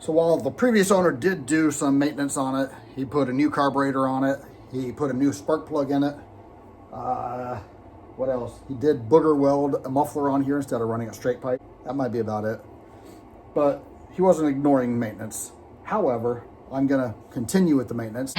So while the previous owner did do some maintenance on it, he put a new carburetor on it, he put a new spark plug in it. What else? He did booger weld a muffler on here instead of running a straight pipe. That might be about it. But he wasn't ignoring maintenance. However, I'm gonna continue with the maintenance.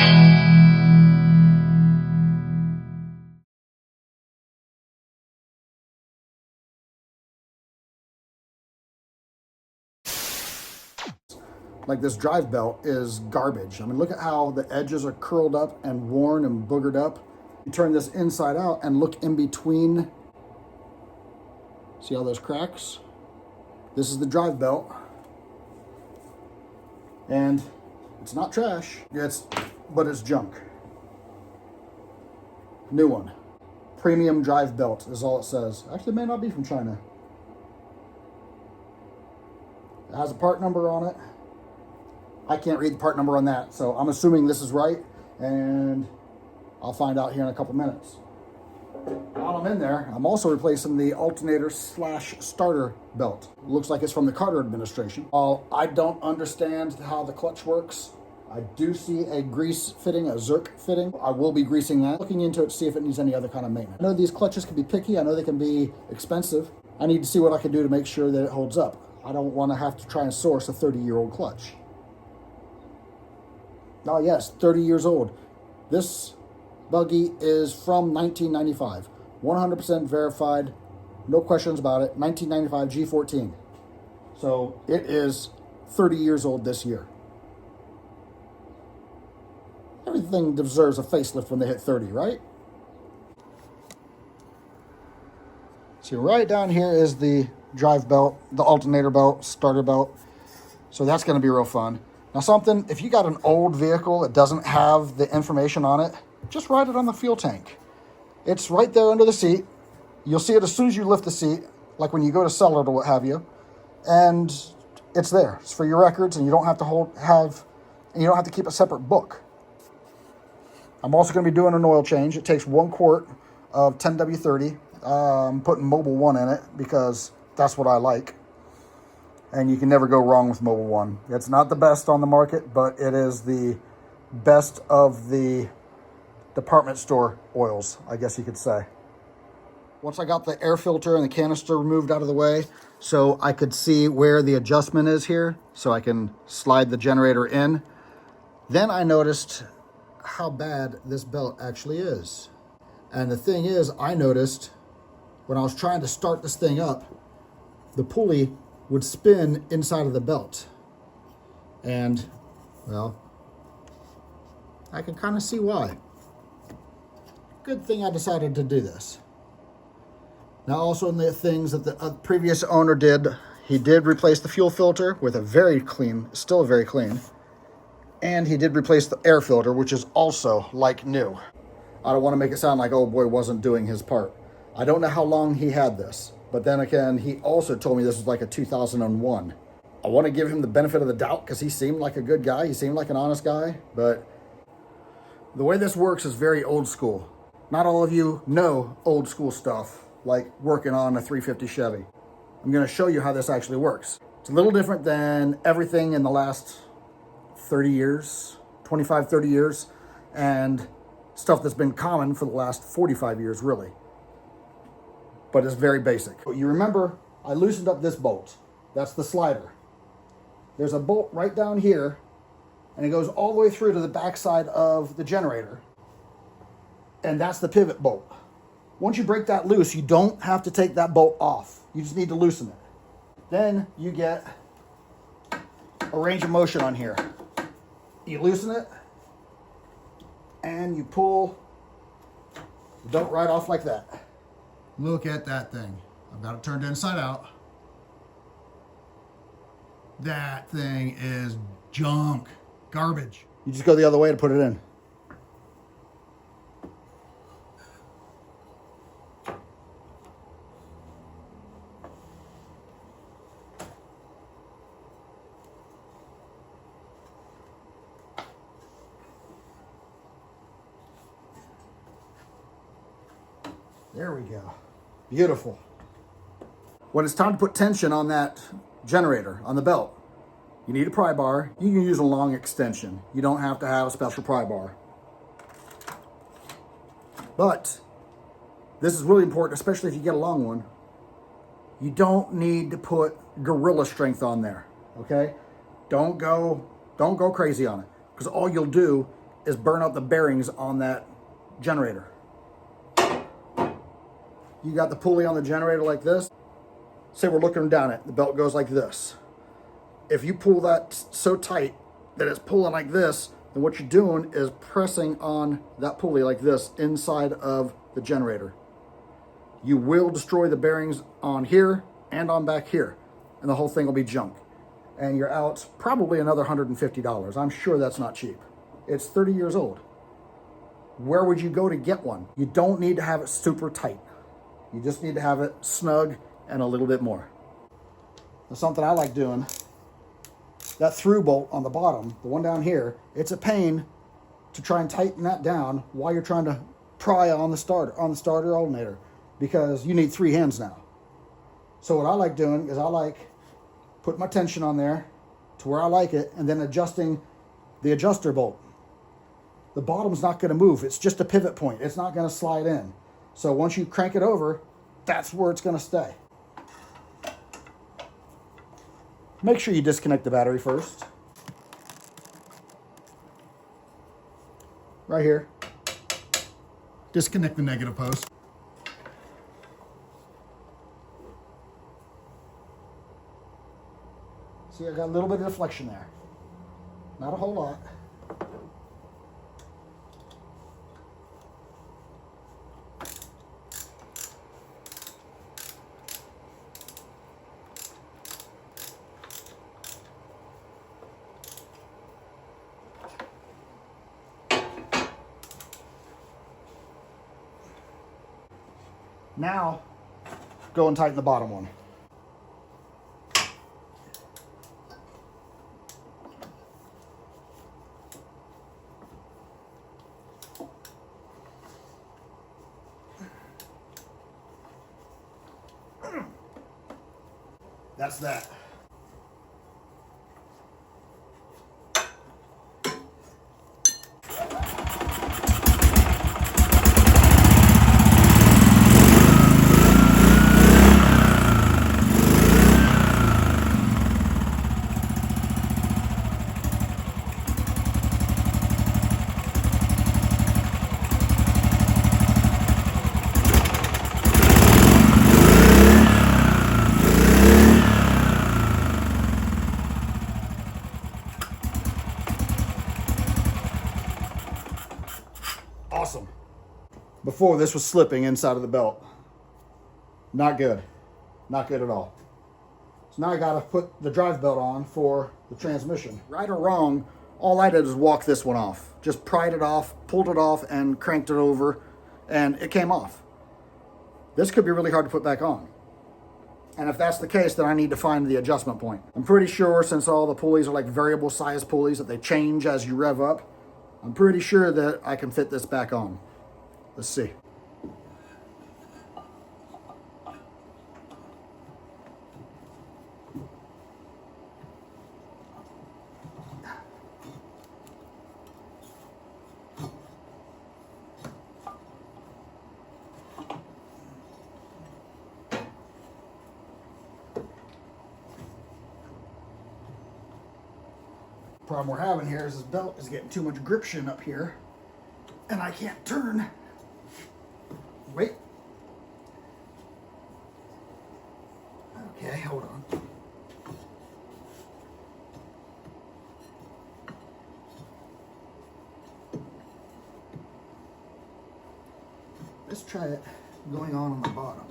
Like, this drive belt is garbage. I mean, look at how the edges are curled up and worn and boogered up. You turn this inside out and look in between. See all those cracks? This is the drive belt. And it's not trash, but it's junk. New one. Premium drive belt is all it says. Actually, it may not be from China. It has a part number on it. I can't read the part number on that, so I'm assuming this is right, and I'll find out here in a couple minutes. While I'm in there, I'm also replacing the alternator / starter belt. Looks like it's from the Carter administration. While I don't understand how the clutch works, I do see a grease fitting, a Zerk fitting. I will be greasing that. Looking into it to see if it needs any other kind of maintenance. I know these clutches can be picky. I know they can be expensive. I need to see what I can do to make sure that it holds up. I don't want to have to try and source a 30-year-old clutch. Oh yes, 30 years old. This buggy is from 1995. 100% verified. No questions about it. 1995 G14. So it is 30 years old this year. Everything deserves a facelift when they hit 30, right? See, right down here is the drive belt, the alternator belt, starter belt. So that's going to be real fun. Now something, if you got an old vehicle that doesn't have the information on it, just write it on the fuel tank. It's right there under the seat. You'll see it as soon as you lift the seat, like when you go to sell it or what have you. And it's there. It's for your records, and you don't have to keep a separate book. I'm also going to be doing an oil change. It takes 1 quart of 10W30. I'm putting Mobil 1 in it because that's what I like. And you can never go wrong with Mobil 1. It's not the best on the market, but it is the best of the department store oils, I guess you could say. Once I got the air filter and the canister removed out of the way, so I could see where the adjustment is here, so I can slide the generator in, then I noticed how bad this belt actually is. And the thing is, I noticed when I was trying to start this thing up, the pulley would spin inside of the belt. And, well, I can kind of see why. Good thing I decided to do this. Now, also in the things that the previous owner did, he did replace the fuel filter with a very clean, still very clean. And he did replace the air filter, which is also like new. I don't want to make it sound like old boy wasn't doing his part. I don't know how long he had this. But then again, he also told me this was like a 2001. I want to give him the benefit of the doubt because he seemed like a good guy. He seemed like an honest guy. But the way this works is very old school. Not all of you know old school stuff, like working on a 350 Chevy. I'm going to show you how this actually works. It's a little different than everything in the last 30 years, 25, 30 years, and stuff that's been common for the last 45 years, really. But it's very basic. You remember, I loosened up this bolt. That's the slider. There's a bolt right down here, and it goes all the way through to the backside of the generator. And that's the pivot bolt. Once you break that loose, you don't have to take that bolt off. You just need to loosen it. Then you get a range of motion on here. You loosen it, and you pull the bolt right off like that. Look at that thing. I've got it turned inside out. That thing is junk. Garbage. You just go the other way to put it in. There we go. Beautiful. When it's time to put tension on that generator, on the belt, You need a pry bar. You can use a long extension. You don't have to have a special pry bar. But this is really important, especially if you get a long one. You don't need to put gorilla strength on there, okay? Don't go crazy on it, because all you'll do is burn up the bearings on that generator. You got the pulley on the generator like this. Say we're looking down it, the belt goes like this. If you pull that so tight that it's pulling like this, then what you're doing is pressing on that pulley like this inside of the generator. You will destroy the bearings on here and on back here, and the whole thing will be junk. And you're out probably another $150. I'm sure that's not cheap. It's 30 years old. Where would you go to get one? You don't need to have it super tight. You just need to have it snug and a little bit more. That's something I like doing. That through bolt on the bottom, the one down here, it's a pain to try and tighten that down while you're trying to pry on the starter alternator, because you need 3 hands now. So what I like doing is I like putting my tension on there to where I like it, and then adjusting the adjuster bolt. The bottom's not going to move. It's just a pivot point. It's not going to slide in. So once you crank it over, that's where it's going to stay. Make sure you disconnect the battery first. Right here. Disconnect the negative post. See, I got a little bit of deflection there. Not a whole lot. Now, go and tighten the bottom one. That's that. Awesome. Before, this was slipping inside of the belt. Not good. Not good at all. So now I gotta put the drive belt on for the transmission. Right or wrong, all I did was walk this one off. Just pried it off, pulled it off, and cranked it over, and it came off. This could be really hard to put back on. And if that's the case, then I need to find the adjustment point. I'm pretty sure, since all the pulleys are like variable size pulleys that they change as you rev up, I'm pretty sure that I can fit this back on. Let's see. Problem we're having here is this belt is getting too much gription up here, and I can't turn. Wait. Okay, hold on. Let's try it going on the bottom.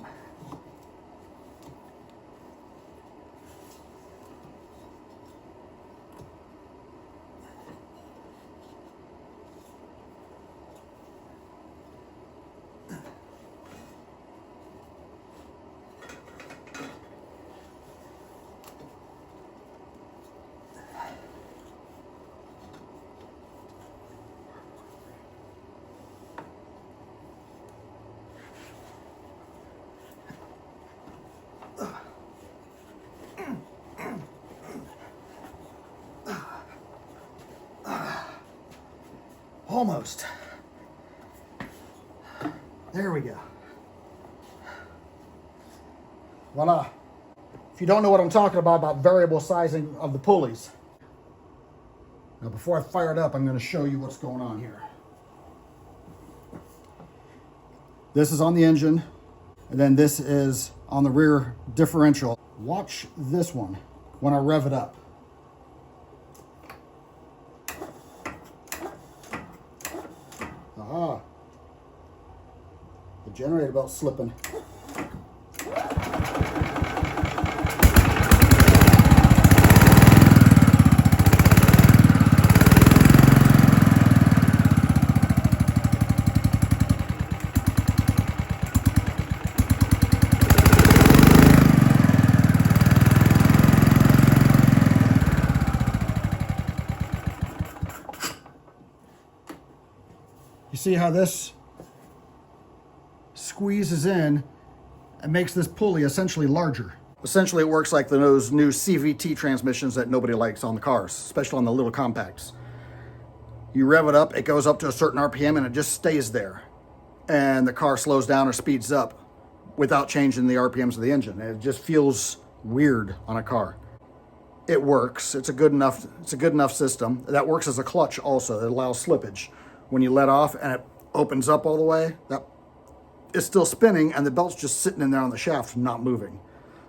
Almost. There we go. Voila. If you don't know what I'm talking about variable sizing of the pulleys. Now before I fire it up, I'm going to show you what's going on here. This is on the engine, and then this is on the rear differential. Watch this one when I rev it up. Aha. The generator belt's slipping. You see how this squeezes in and makes this pulley essentially larger. Essentially, it works like those new CVT transmissions that nobody likes on the cars, especially on the little compacts. You rev it up, it goes up to a certain RPM, and it just stays there. And the car slows down or speeds up without changing the RPMs of the engine. It just feels weird on a car. It works. It's a good enough system. That works as a clutch also. It allows slippage. When you let off and it opens up all the way, that it's still spinning and the belt's just sitting in there on the shaft, not moving.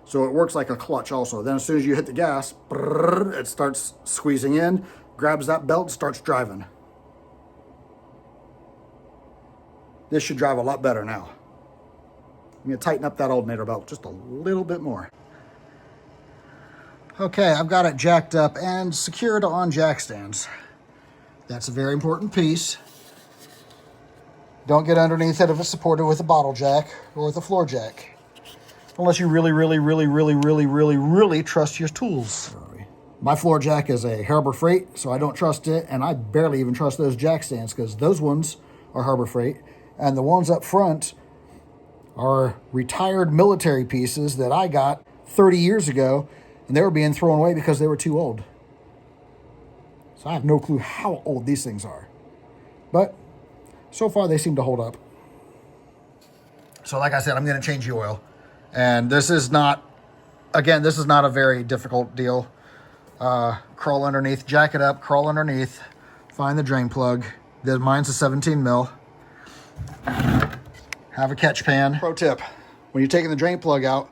So it works like a clutch also. Then as soon as you hit the gas, it starts squeezing in, grabs that belt, starts driving. This should drive a lot better now. I'm gonna tighten up that alternator belt just a little bit more. Okay, I've got it jacked up and secured on jack stands. That's a very important piece. Don't get underneath it if it's supported with a bottle jack or with a floor jack. Unless you really trust your tools. My floor jack is a Harbor Freight, so I don't trust it, and I barely even trust those jack stands because those ones are Harbor Freight, and the ones up front are retired military pieces that I got 30 years ago, and they were being thrown away because they were too old. So I have no clue how old these things are. But so far they seem to hold up. So like I said, I'm going to change the oil. And this is not a very difficult deal. Crawl underneath, jack it up, crawl underneath, find the drain plug. Mine's a 17 mil. Have a catch pan. Pro tip, when you're taking the drain plug out,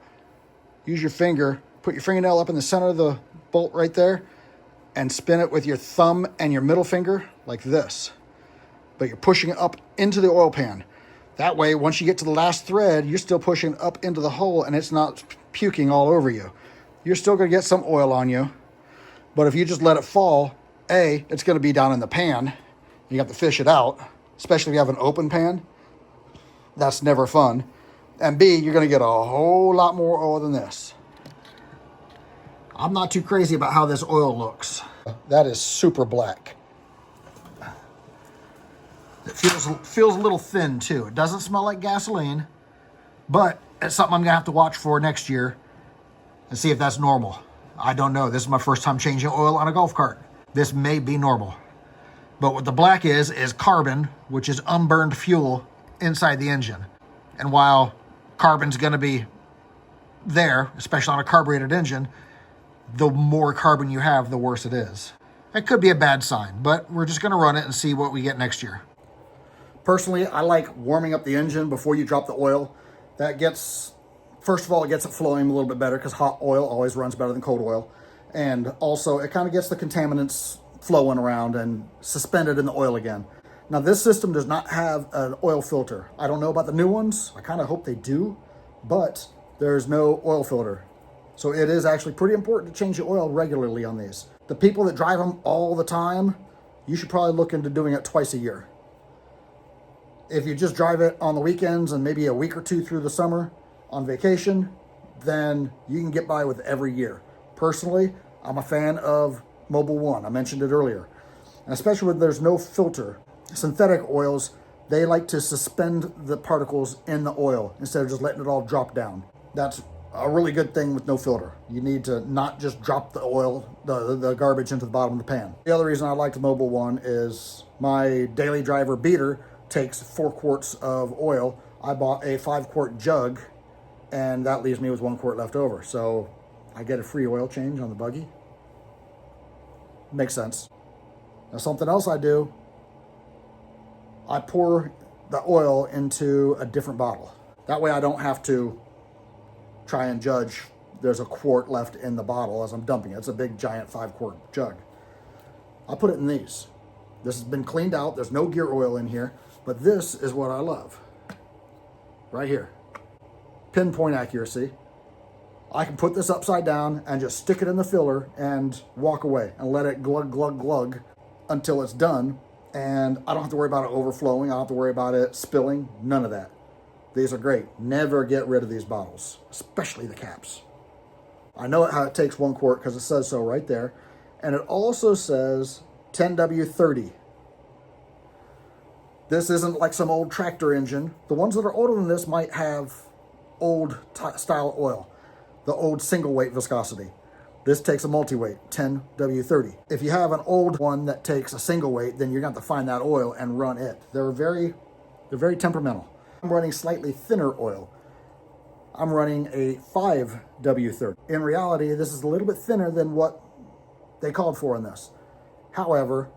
use your finger, put your fingernail up in the center of the bolt right there, and spin it with your thumb and your middle finger like this. But you're pushing it up into the oil pan. That way, once you get to the last thread, you're still pushing up into the hole and it's not puking all over you. You're still gonna get some oil on you, but if you just let it fall, A, it's gonna be down in the pan. You have to fish it out, especially if you have an open pan. That's never fun. And B, you're gonna get a whole lot more oil than this. I'm not too crazy about how this oil looks. That is super black. It feels a little thin too. It doesn't smell like gasoline, but it's something I'm gonna have to watch for next year and see if that's normal. I don't know. This is my first time changing oil on a golf cart. This may be normal. But what the black is carbon, which is unburned fuel inside the engine. And while carbon's gonna be there, especially on a carbureted engine, the more carbon you have, the worse it is. It could be a bad sign, but we're just gonna run it and see what we get next year. Personally, I like warming up the engine before you drop the oil. That gets, first of all, it gets it flowing a little bit better because hot oil always runs better than cold oil. And also, it kind of gets the contaminants flowing around and suspended in the oil again. Now, this system does not have an oil filter. I don't know about the new ones. I kind of hope they do, but there's no oil filter. So it is actually pretty important to change the oil regularly on these. The people that drive them all the time, you should probably look into doing it twice a year. If you just drive it on the weekends and maybe a week or two through the summer on vacation, then you can get by with every year. Personally, I'm a fan of Mobil 1. I mentioned it earlier. And especially when there's no filter. Synthetic oils, they like to suspend the particles in the oil instead of just letting it all drop down. That's a really good thing with no filter. You need to not just drop the oil, the garbage into the bottom of the pan. The other reason I like the mobile one is my daily driver beater takes 4 quarts of oil. I bought a 5-quart jug, and that leaves me with 1 quart left over. So I get a free oil change on the buggy. Makes sense. Now something else I do, I pour the oil into a different bottle. That way I don't have to try and judge there's a quart left in the bottle as I'm dumping it. It's a big giant 5-quart jug. I put it in these. This has been cleaned out. There's no gear oil in here, but this is what I love. Right here. Pinpoint accuracy. I can put this upside down and just stick it in the filler and walk away and let it glug, glug, glug until it's done. And I don't have to worry about it overflowing. I don't have to worry about it spilling. None of that. These are great. Never get rid of these bottles, especially the caps. I know how it takes 1 quart because it says so right there. And it also says 10W30. This isn't like some old tractor engine. The ones that are older than this might have old style oil, the old single weight viscosity. This takes a multi-weight, 10W30. If you have an old one that takes a single weight, then you're going to have to find that oil and run it. They're very temperamental. I'm running slightly thinner oil. I'm running a 5W30. In reality, this is a little bit thinner than what they called for in this. However,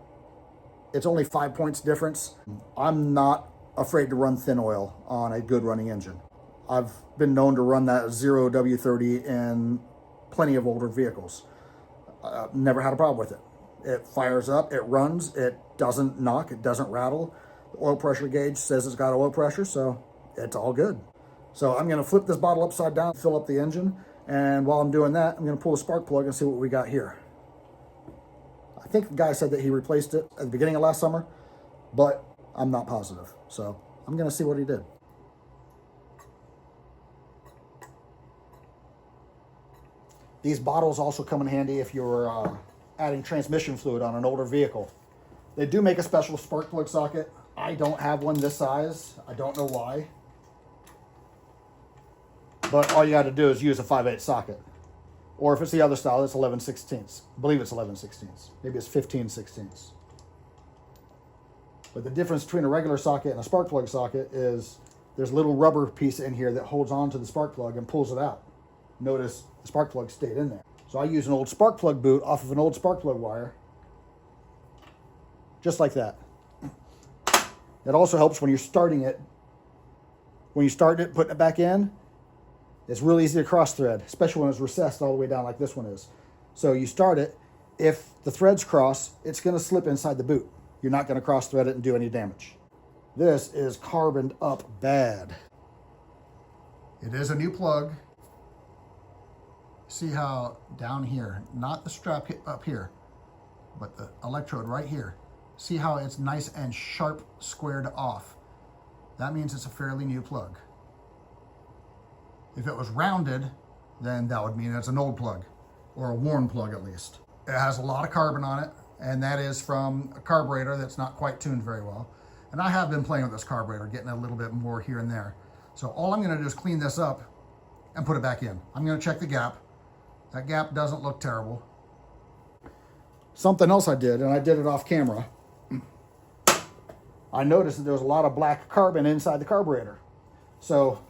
it's only 5 points difference. I'm not afraid to run thin oil on a good running engine. I've been known to run that 0W30 in plenty of older vehicles. Never had a problem with it. It fires up, it runs, it doesn't knock, it doesn't rattle. The oil pressure gauge says it's got oil pressure, so it's all good. So I'm gonna flip this bottle upside down, fill up the engine, and while I'm doing that, I'm gonna pull a spark plug and see what we got here. I think the guy said that he replaced it at the beginning of last summer, but I'm not positive. So I'm gonna see what he did. These bottles also come in handy if you're adding transmission fluid on an older vehicle. They do make a special spark plug socket. I don't have one this size. I don't know why. But all you got to do is use a 5/8 socket. Or if it's the other style, it's 11/16. I believe it's 11/16. Maybe it's 15/16. But the difference between a regular socket and a spark plug socket is there's a little rubber piece in here that holds on to the spark plug and pulls it out. Notice the spark plug stayed in there. So I use an old spark plug boot off of an old spark plug wire. Just like that. It also helps when you're starting it. When you start it, putting it back in, it's really easy to cross thread, especially when it's recessed all the way down like this one is. So you start it, if the threads cross, it's gonna slip inside the boot. You're not gonna cross thread it and do any damage. This is carboned up bad. It is a new plug. See how down here, not the strap up here, but the electrode right here. See how it's nice and sharp squared off. That means it's a fairly new plug. If it was rounded, then that would mean it's an old plug, or a worn plug at least. It has a lot of carbon on it, and that is from a carburetor that's not quite tuned very well. And I have been playing with this carburetor, getting a little bit more here and there. So all I'm gonna do is clean this up and put it back in. I'm gonna check the gap. That gap doesn't look terrible. Something else I did, and I did it off camera, I noticed that there was a lot of black carbon inside the carburetor. So,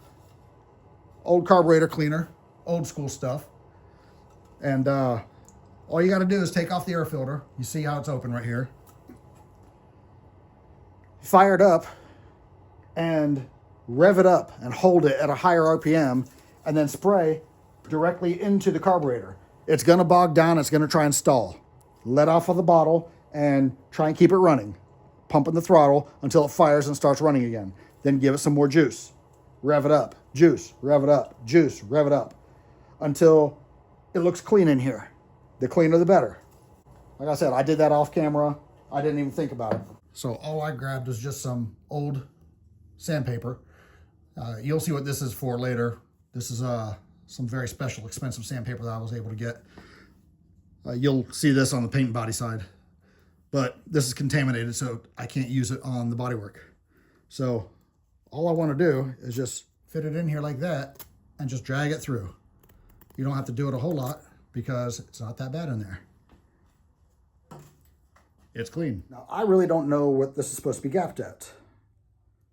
old carburetor cleaner, old school stuff. And all you gotta do is take off the air filter. You see how it's open right here. Fire it up and rev it up and hold it at a higher RPM and then spray directly into the carburetor. It's gonna bog down, it's gonna try and stall. Let off of the bottle and try and keep it running. Pumping the throttle until it fires and starts running again. Then give it some more juice. Rev it up, juice, rev it up, juice, rev it up. Until it looks clean in here. The cleaner the better. Like I said, I did that off camera. I didn't even think about it. So all I grabbed was just some old sandpaper. You'll see what this is for later. This is some very special, expensive sandpaper that I was able to get. You'll see this on the paint and body side. But this is contaminated, so I can't use it on the bodywork. So all I want to do is just fit it in here like that and just drag it through. You don't have to do it a whole lot because it's not that bad in there. It's clean. Now, I really don't know what this is supposed to be gapped at.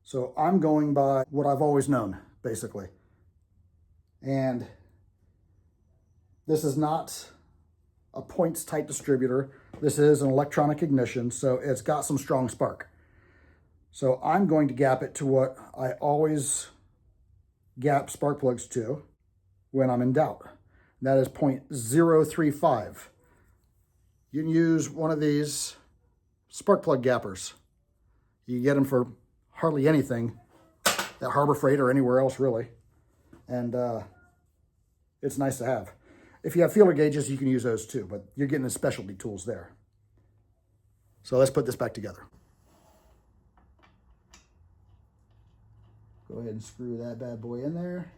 So I'm going by what I've always known, basically. And this is not a points type distributor. This is an electronic ignition, so it's got some strong spark. So I'm going to gap it to what I always gap spark plugs to when I'm in doubt. That is 0.035. You can use one of these spark plug gappers. You can get them for hardly anything at Harbor Freight or anywhere else really. And it's nice to have. If you have feeler gauges, you can use those too, but you're getting the specialty tools there. So let's put this back together. Go ahead and screw that bad boy in there.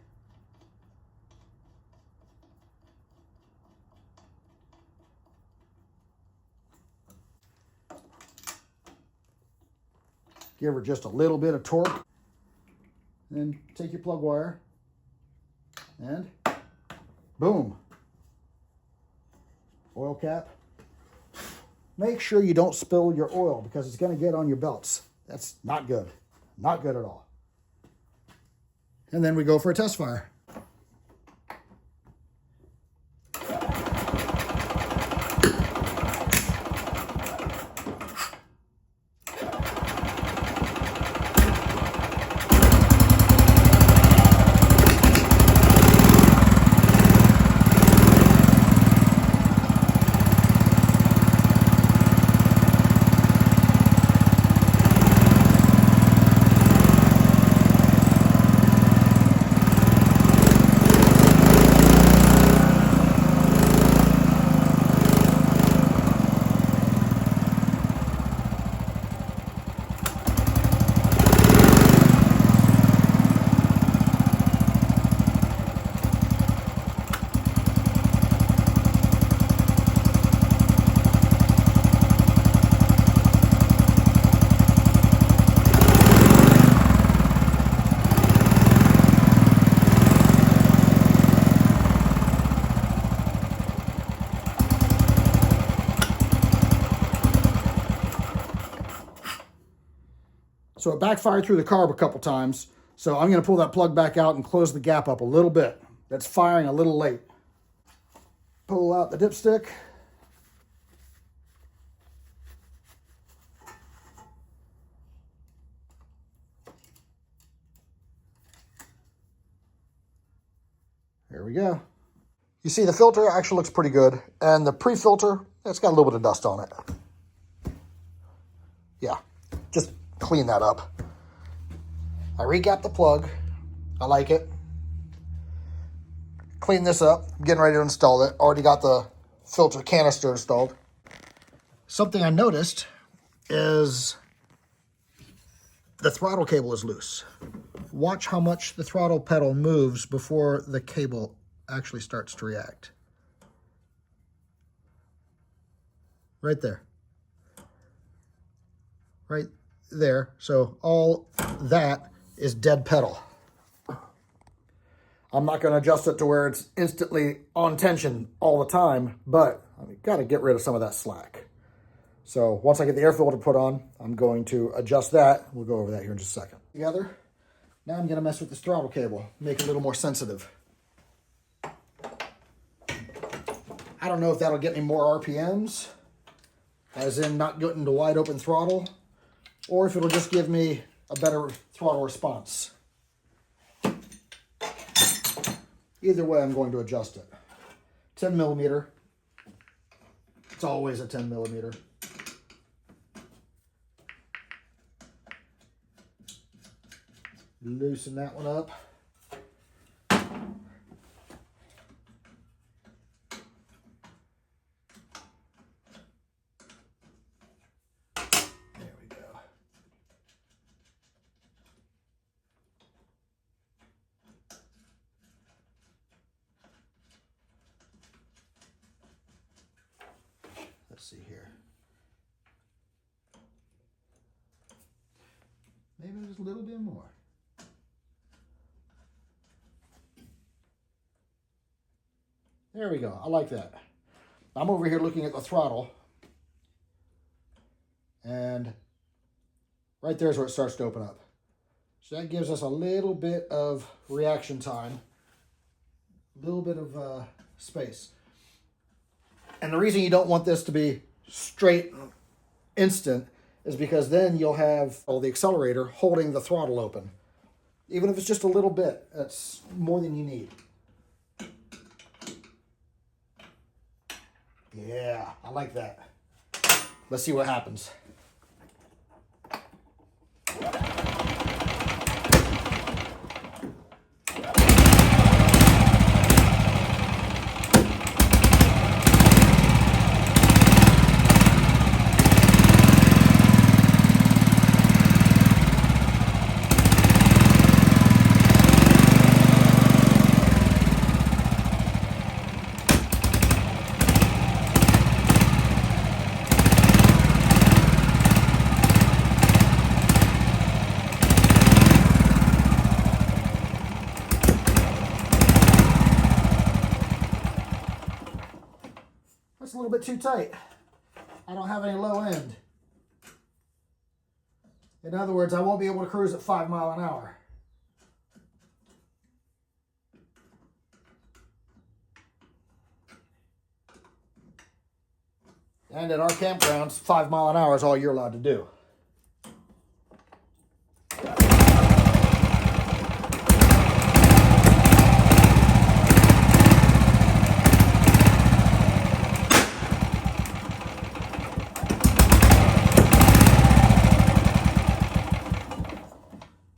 Give her just a little bit of torque. Then take your plug wire and boom. Oil cap. Make sure you don't spill your oil because it's going to get on your belts. That's not good. Not good at all. And then we go for a test fire. So it backfired through the carb a couple times. So I'm going to pull that plug back out and close the gap up a little bit. That's firing a little late. Pull out the dipstick. There we go. You see the filter actually looks pretty good. And the pre-filter, it's got a little bit of dust on it. Yeah, just clean that up. I regapped the plug. I like it. Clean this up. I'm getting ready to install it. Already got the filter canister installed. Something I noticed is the throttle cable is loose. Watch how much the throttle pedal moves before the cable actually starts to react. Right there. Right there. So all that is dead pedal. I'm not going to adjust it to where it's instantly on tension all the time, but I've got to get rid of some of that slack. So once I get the air filter put on, I'm going to adjust that. We'll go over that here in just a second. Together. Now I'm going to mess with this throttle cable, make it a little more sensitive. I don't know if that'll get me more RPMs, as in not getting to wide open throttle, or if it'll just give me a better throttle response. Either way, I'm going to adjust it. 10 millimeter. It's always a 10 millimeter. Loosen that one up. There we go. Let's see here. Maybe just a little bit more. There we go. I like that. I'm over here looking at the throttle. And right there's where it starts to open up. So that gives us a little bit of reaction time. A little bit of space. And the reason you don't want this to be straight instant is because then you'll have the accelerator holding the throttle open. Even if it's just a little bit, that's more than you need. Yeah, I like that. Let's see what happens. That's a little bit too tight. I don't have any low end. In other words, I won't be able to cruise at 5 miles an hour. And at our campgrounds, 5 miles an hour is all you're allowed to do.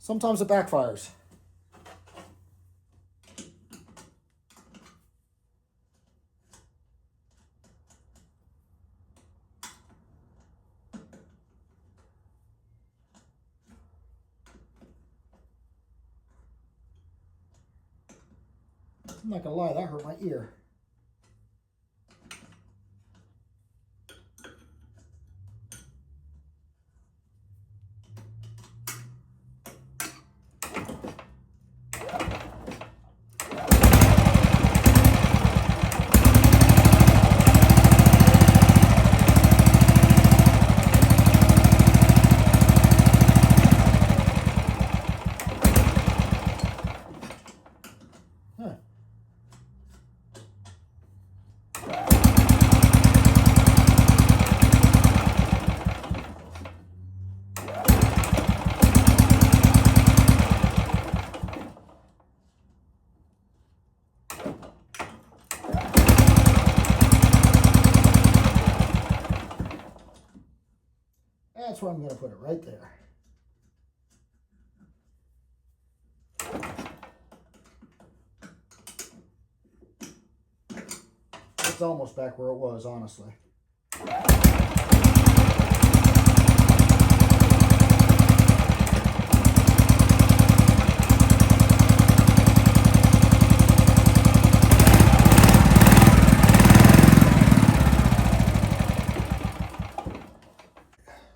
Sometimes it backfires. I'm not gonna lie, that hurt my ear. That's where I'm going to put it, right there. It's almost back where it was, honestly.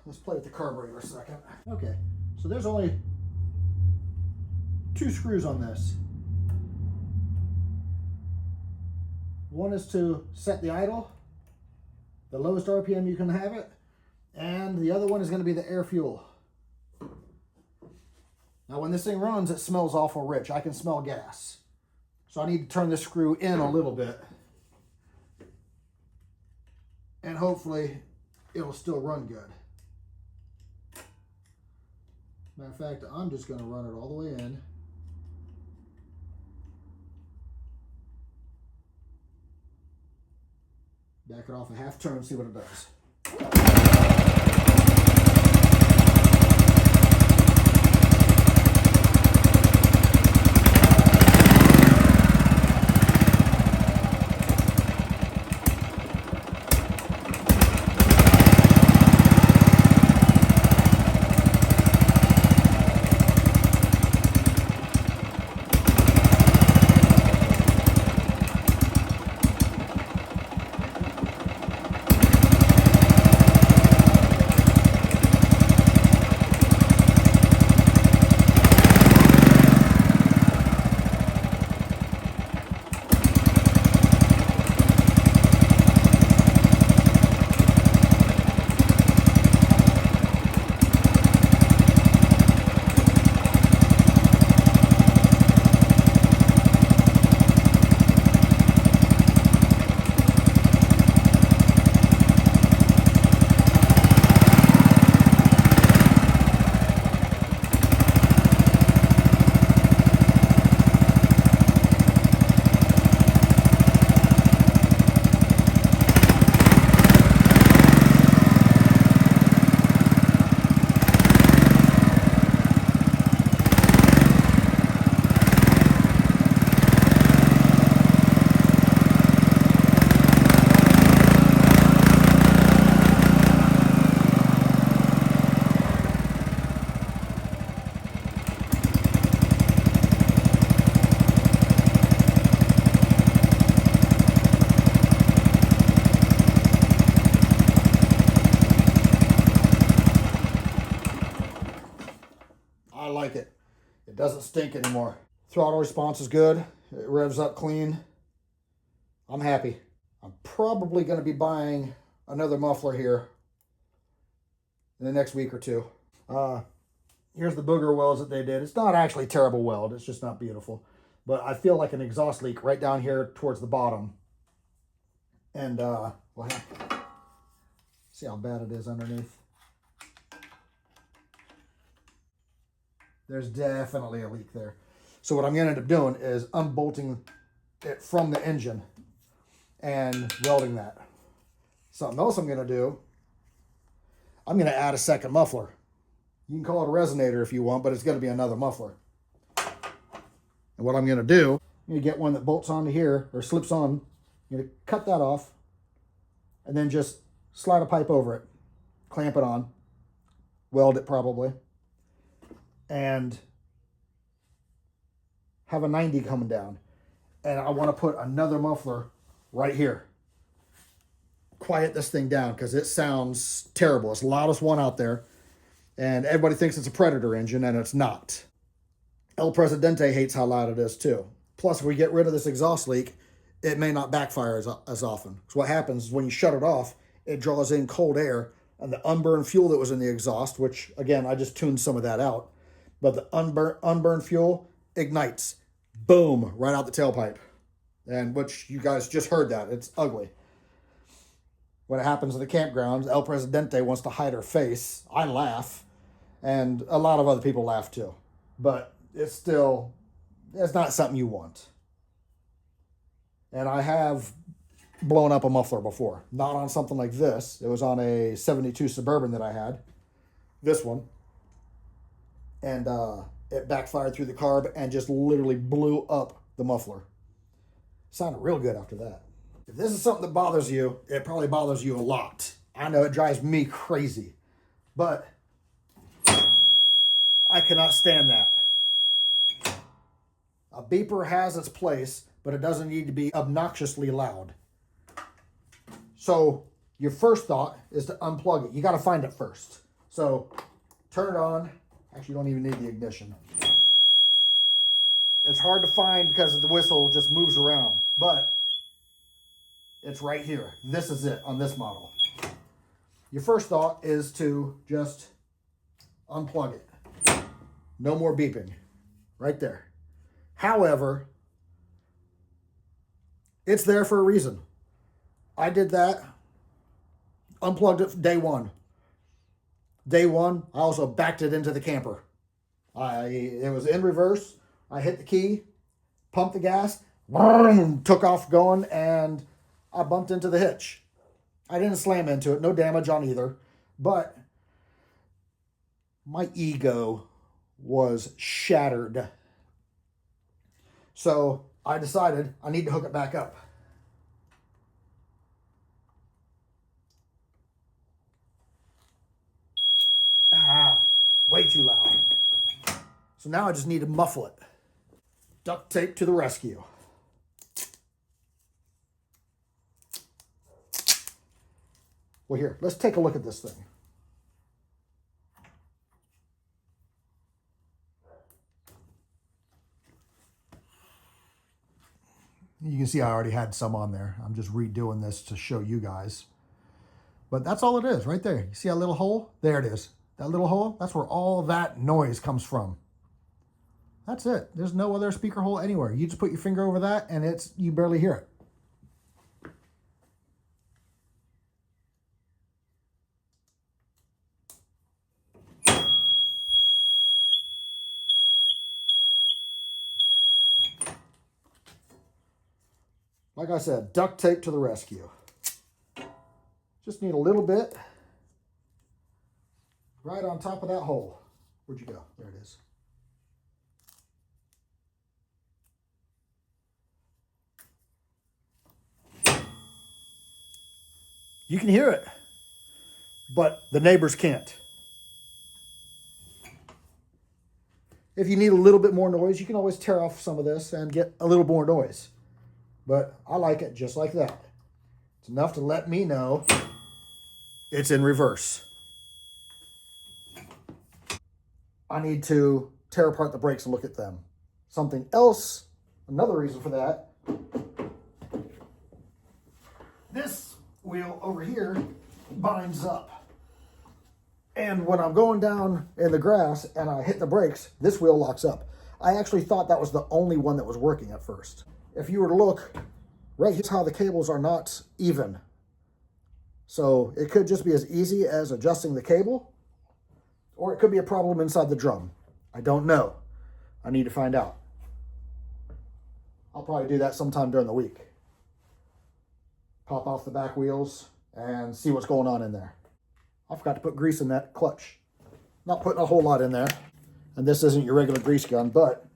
Let's play with the carburetor a second. Okay, so there's only 2 screws on this. One is to set the idle, the lowest RPM you can have it, and the other one is going to be the air fuel. Now when this thing runs, it smells awful rich. I can smell gas. So I need to turn this screw in a little bit. And hopefully it'll still run good. Matter of fact, I'm just going to run it all the way in. Back it off a half turn, see what it does. I like it. It doesn't stink anymore. Throttle response is good. It revs up clean. I'm happy. I'm probably going to be buying another muffler here in the next week or two. Here's the booger welds that they did. It's not actually terrible weld. It's just not beautiful. But I feel like an exhaust leak right down here towards the bottom. And well, see how bad it is underneath. There's definitely a leak there. So what I'm going to end up doing is unbolting it from the engine and welding that. Something else I'm going to do, I'm going to add a second muffler. You can call it a resonator if you want, but it's going to be another muffler. And what I'm going to do, I'm going to get one that bolts onto here or slips on. I'm going to cut that off and then just slide a pipe over it, clamp it on, weld it probably, and have a 90 coming down. And I want to put another muffler right here. Quiet this thing down because it sounds terrible. It's the loudest one out there. And everybody thinks it's a Predator engine, and it's not. El Presidente hates how loud it is too. Plus, if we get rid of this exhaust leak, it may not backfire as often. So what happens is when you shut it off, it draws in cold air, and the unburned fuel that was in the exhaust, which again, I just tuned some of that out, but the unburned fuel ignites. Boom, right out the tailpipe. And which you guys just heard that. It's ugly. When it happens in the campgrounds, El Presidente wants to hide her face. I laugh. And a lot of other people laugh too. But it's not something you want. And I have blown up a muffler before. Not on something like this. It was on a 72 Suburban that I had. This one. And it backfired through the carb and just literally blew up the muffler. Sounded real good after that. If this is something that bothers you, it probably bothers you a lot. I know it drives me crazy. But I cannot stand that. A beeper has its place, but it doesn't need to be obnoxiously loud. So your first thought is to unplug it. You got to find it first. So turn it on. Actually, you don't even need the ignition. It's hard to find because the whistle just moves around, but it's right here. This is it on this model. Your first thought is to just unplug it. No more beeping. Right there. However, it's there for a reason. I did that. Unplugged it day one. Day one, I also backed it into the camper. It was in reverse. I hit the key, pumped the gas, took off going, and I bumped into the hitch. I didn't slam into it, no damage on either, but my ego was shattered. So I decided I need to hook it back up. Way too loud. So now I just need to muffle it. Duct tape to the rescue. Well, here, let's take a look at this thing. You can see I already had some on there. I'm just redoing this to show you guys. But that's all it is right there. You see that little hole? There it is. That little hole, that's where all that noise comes from. That's it. There's no other speaker hole anywhere. You just put your finger over that and you barely hear it. Like I said, duct tape to the rescue. Just need a little bit right on top of that hole. Where'd you go? There it is. You can hear it, but the neighbors can't. If you need a little bit more noise, you can always tear off some of this and get a little more noise. But I like it just like that. It's enough to let me know it's in reverse. I need to tear apart the brakes and look at them. Something else, another reason for that, this wheel over here binds up. And when I'm going down in the grass and I hit the brakes, this wheel locks up. I actually thought that was the only one that was working at first. If you were to look, right here's how the cables are not even. So it could just be as easy as adjusting the cable, or it could be a problem inside the drum. I don't know. I need to find out. I'll probably do that sometime during the week. Pop off the back wheels and see what's going on in there. I forgot to put grease in that clutch. Not putting a whole lot in there. And this isn't your regular grease gun, but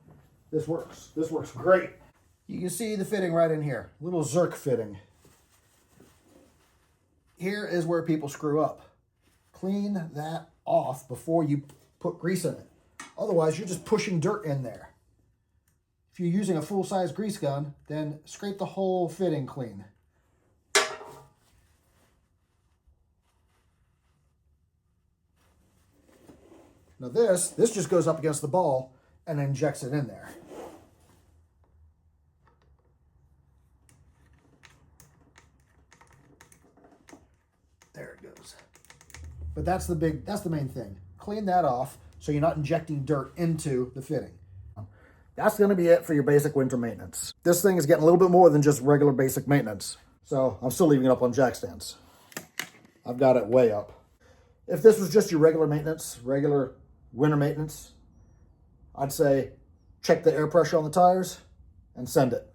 this works. This works great. You can see the fitting right in here. Little Zerk fitting. Here is where people screw up. Clean that off before you put grease in it. Otherwise, you're just pushing dirt in there. If you're using a full-size grease gun, then scrape the whole fitting clean. Now this just goes up against the ball and injects it in there. There it goes. But that's the main thing. Clean that off so you're not injecting dirt into the fitting. That's going to be it for your basic winter maintenance. This thing is getting a little bit more than just regular basic maintenance. So I'm still leaving it up on jack stands. I've got it way up. If this was just your regular maintenance, regular winter maintenance, I'd say check the air pressure on the tires and send it.